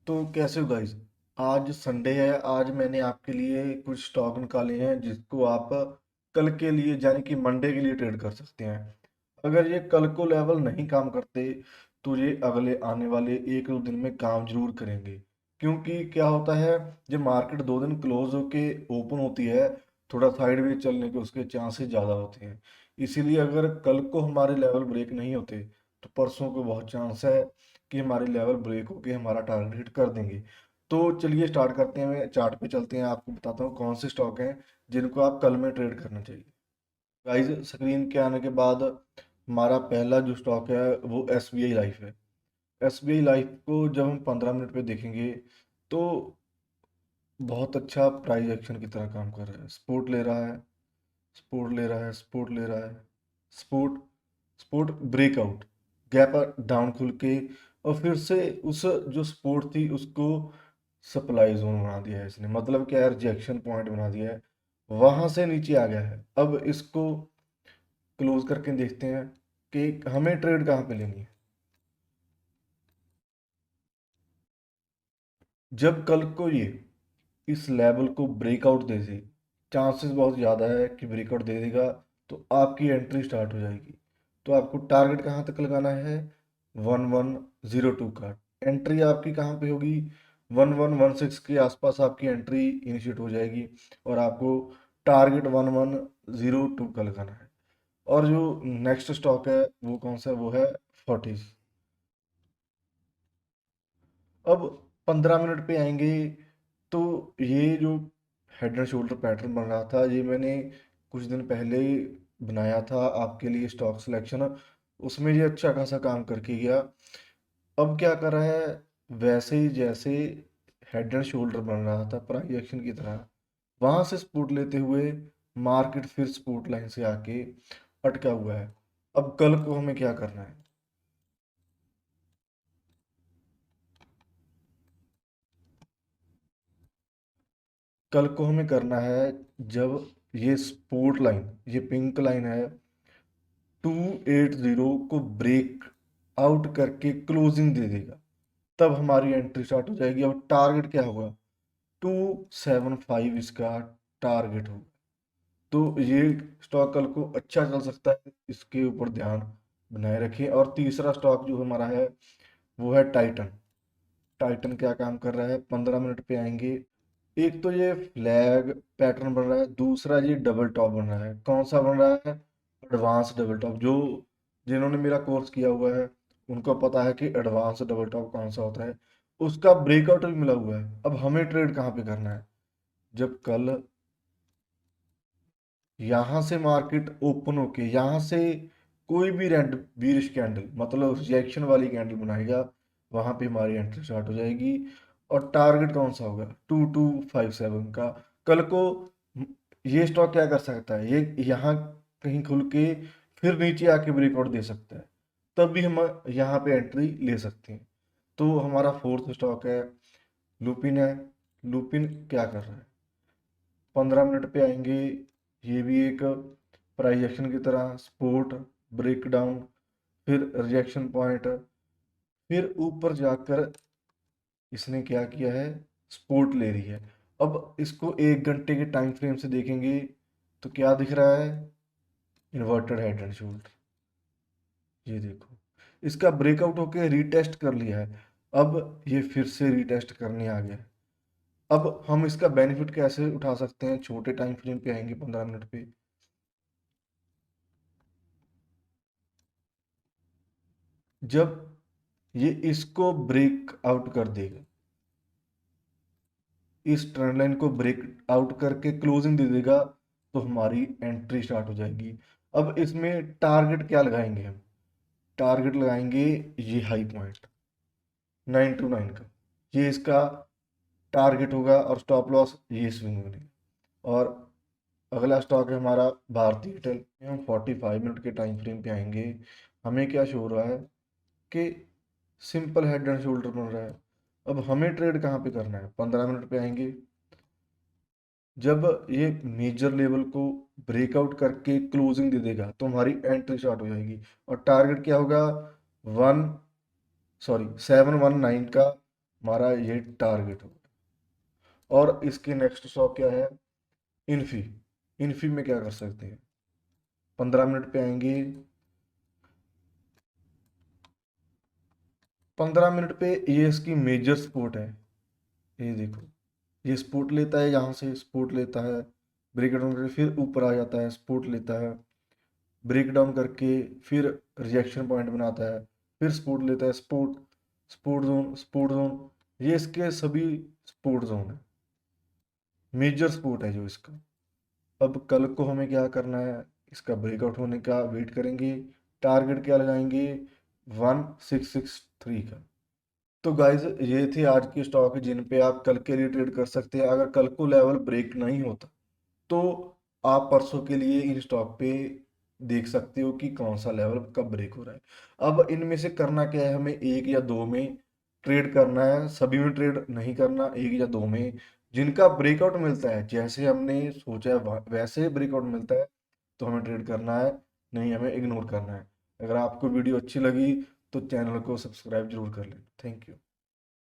तो कैसे हो गाइस। आज संडे है। आज मैंने आपके लिए कुछ स्टॉक निकाले हैं जिसको आप कल के लिए यानी कि मंडे के लिए ट्रेड कर सकते हैं। अगर ये कल को लेवल नहीं काम करते तो ये अगले आने वाले एक दो दिन में काम जरूर करेंगे। क्योंकि क्या होता है, जब मार्केट 2 दिन क्लोज होके ओपन होती है, थोड़ा साइडवेज चलने के उसके चांसेस ज़्यादा होते हैं। इसीलिए अगर कल को हमारे लेवल ब्रेक नहीं होते तो परसों को बहुत चांस है कि हमारे लेवल ब्रेक होके हमारा टारगेट हिट कर देंगे। तो चलिए स्टार्ट करते हैं, चार्ट पे चलते हैं, आपको बताता हूँ कौन से स्टॉक हैं जिनको आप कल में ट्रेड करना चाहिए। गाइस, स्क्रीन के आने के बाद हमारा पहला जो स्टॉक है वो एसबीआई लाइफ है। एसबीआई लाइफ को जब हम 15 मिनट पे देखेंगे तो बहुत अच्छा प्राइस एक्शन की तरह काम कर रहा है। सपोर्ट ले रहा है, सपोर्ट ले रहा है, सपोर्ट ले रहा है, support, support breakout, gap down खुल के, और फिर से उस जो सपोर्ट थी उसको सप्लाई जोन बना दिया है इसने। मतलब क्या है, रिजेक्शन पॉइंट बना दिया है, वहां से नीचे आ गया है। अब इसको क्लोज करके देखते हैं कि हमें ट्रेड कहाँ पे लेनी है। जब कल को ये इस लेवल को ब्रेकआउट दे दे, चांसेस बहुत ज़्यादा है कि ब्रेकआउट दे देगा, तो आपकी एंट्री स्टार्ट हो जाएगी। तो आपको टारगेट कहाँ तक लगाना है? 1102 का। एंट्री आपकी कहाँ पे होगी? 1116 के आसपास आपकी एंट्री इनिशिएट हो जाएगी और आपको टारगेट 1102 का लगाना है। और जो नेक्स्ट स्टॉक है वो कौन सा है? वो है फोर्टिस। अब 15 मिनट पे आएंगे तो ये जो हेड एंड शोल्डर पैटर्न बन रहा था, ये मैंने कुछ दिन पहले ही बनाया था आपके लिए स्टॉक सिलेक्शन। उसमें ये अच्छा खासा काम करके गया। अब क्या कर रहा है, वैसे ही जैसे हेड एंड शोल्डर बन रहा था प्राइस एक्शन की तरह, वहां से सपोर्ट लेते हुए मार्केट फिर सपोर्ट लाइन से आके अटका हुआ है। अब कल को हमें क्या करना है? कल को हमें करना है, जब ये सपोर्ट लाइन, ये पिंक लाइन है, 280 को ब्रेक आउट करके क्लोजिंग दे देगा, तब हमारी एंट्री स्टार्ट हो जाएगी। अब टारगेट क्या होगा? 275 इसका टारगेट होगा। तो ये स्टॉक कल को अच्छा चल सकता है, इसके ऊपर ध्यान बनाए रखें। और तीसरा स्टॉक जो हमारा है वो है टाइटन। टाइटन क्या काम कर रहा है? 15 मिनट पे आएंगे। एक तो ये फ्लैग पैटर्न बन रहा है, दूसरा ये डबल टॉप बन रहा है। कौन सा बन रहा है? Advance double top. जो जिन्होंने मेरा कोर्स किया हुआ है उनको पता है कि एडवांस डबल टॉप कौन सा होता है। उसका ब्रेकआउट भी मिला हुआ है। अब हमें ट्रेड कहाँ पे करना है? जब कल यहाँ से मार्केट ओपन होके यहाँ से कोई भी रेड बीरिश कैंडल, मतलब रिजेक्शन वाली कैंडल बनाएगा, वहां पे हमारी एंट्री स्टार्ट हो जाएगी। और टारगेट कौन सा होगा? 2257 का। कल को ये स्टॉक क्या कर सकता है, ये यहाँ कहीं खुल के फिर नीचे आके ब्रेकआउट दे सकता है, तब भी हम यहाँ पे एंट्री ले सकते हैं। तो हमारा फोर्थ स्टॉक है लुपिन है। लुपिन क्या कर रहा है? 15 मिनट पे आएंगे। ये भी एक प्राइस एक्शन की तरह सपोर्ट, ब्रेकडाउन, फिर रिजेक्शन पॉइंट, फिर ऊपर जाकर इसने क्या किया है? सपोर्ट ले रही है। अब इसको 1 घंटे के टाइम फ्रेम से देखेंगे तो क्या दिख रहा है? Inverted head and shoulder. ये देखो, इसका ब्रेकआउट होके रीटेस्ट कर लिया है। अब ये फिर से रीटेस्ट करने आ गया है। अब हम इसका बेनिफिट कैसे उठा सकते हैं? छोटे टाइम फ्रेम पे आएंगे, 15 मिनट पे। जब ये इसको ब्रेक आउट कर देगा, इस ट्रेंड लाइन को ब्रेक आउट करके क्लोजिंग दे देगा, तो हमारी एंट्री स्टार्ट हो जाएगी। अब इसमें टारगेट क्या लगाएंगे हम? टारगेट लगाएंगे ये हाई पॉइंट 929 का, ये इसका टारगेट होगा। और स्टॉप लॉस ये स्विंग बनेगा। और अगला स्टॉक है हमारा भारतीय एयरटेल। हम 45 मिनट के टाइम फ्रेम पे आएंगे। हमें क्या शो हो रहा है कि सिंपल हेड एंड शोल्डर बन रहा है। अब हमें ट्रेड कहाँ पे करना है? 15 मिनट पे आएंगे। जब ये मेजर लेवल को ब्रेकआउट करके क्लोजिंग दे देगा तो हमारी एंट्री स्टार्ट हो जाएगी। और टारगेट क्या होगा? वन 719 का, हमारा ये टारगेट हो गया। और इसके नेक्स्ट स्टॉक क्या है, इन्फी। इन्फी में क्या कर सकते हैं, 15 मिनट पे आएंगे। 15 मिनट पे ये इसकी मेजर सपोर्ट है, ये देखो, ये सपोर्ट लेता है, यहाँ से सपोर्ट लेता है, ब्रेक डाउन करके फिर ऊपर आ जाता है, सपोर्ट लेता है, ब्रेक डाउन करके फिर रिजेक्शन पॉइंट बनाता है, फिर सपोर्ट लेता है, support, support zone, support zone, ये इसके सभी सपोर्ट जोन है, मेजर सपोर्ट है जो इसका। अब कल को हमें क्या करना है, इसका ब्रेकआउट होने का वेट करेंगे। टारगेट क्या लगाएंगे, 1663 का। तो गाइज ये थे आज के स्टॉक जिन पे आप कल के लिए ट्रेड कर सकते हैं। अगर कल को लेवल ब्रेक नहीं होता तो आप परसों के लिए इन स्टॉक पे देख सकते हो कि कौन सा लेवल कब ब्रेक हो रहा है। अब इनमें से करना क्या है, हमें एक या दो में ट्रेड करना है, सभी में ट्रेड नहीं करना, एक या दो में जिनका ब्रेकआउट मिलता है, जैसे हमने सोचा है वैसे ब्रेकआउट मिलता है तो हमें ट्रेड करना है, नहीं हमें इग्नोर करना है। अगर आपको वीडियो अच्छी लगी तो चैनल को सब्सक्राइब जरूर कर लें। Thank you.